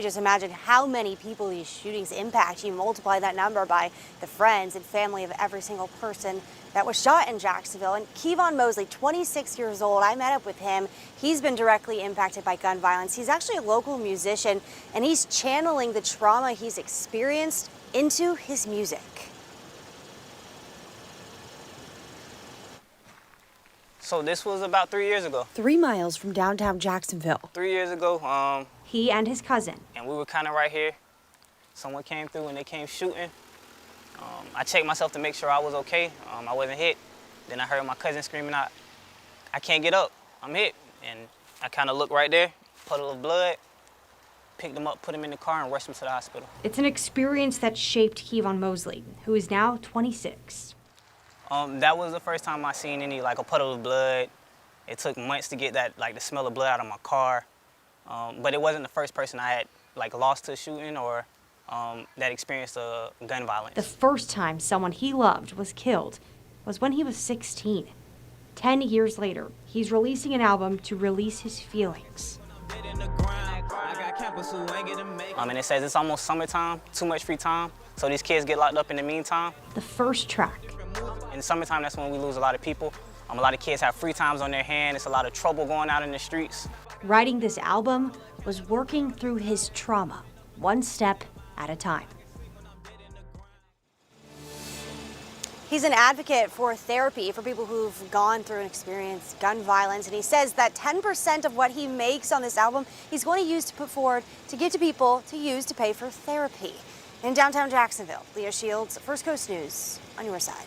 Just imagine how many people these shootings impact. You multiply that number by the friends and family of every single person that was shot in Jacksonville. And Keevon Mosley, 26 years old, I met up with him. He's been directly impacted by gun violence. He's actually a local musician, and he's channeling the trauma he's experienced into his music. So this was about 3 years ago. 3 miles from downtown Jacksonville. 3 years ago, He and his cousin. and we were kind of right here. Someone came through and they came shooting. I checked myself to make sure I was okay. I wasn't hit. Then I heard my cousin screaming out, "I can't get up, I'm hit." And I kind of looked right there, puddle of blood, picked him up, put him in the car, and rushed him to the hospital. It's an experience that shaped Keevon Mosley, who is now 26. That was the first time I seen any, like, a puddle of blood. It took months to get that, like, the smell of blood out of my car. But it wasn't the first person I had, like, lost to shooting or that experienced gun violence. The first time someone he loved was killed was when he was 16. 10 years later, he's releasing an album to release his feelings. And it says it's almost summertime, too much free time, so these kids get locked up in the meantime. The first track. In the summertime, that's when we lose a lot of people. A lot of kids have free times on their hand. It's a lot of trouble going out in the streets. Writing this album was working through his trauma, one step at a time. He's an advocate for therapy for people who've gone through and experienced gun violence, and he says that 10% of what he makes on this album he's going to use to put forward to give to people to use to pay for therapy. In downtown Jacksonville, Leah Shields, First Coast News on your side.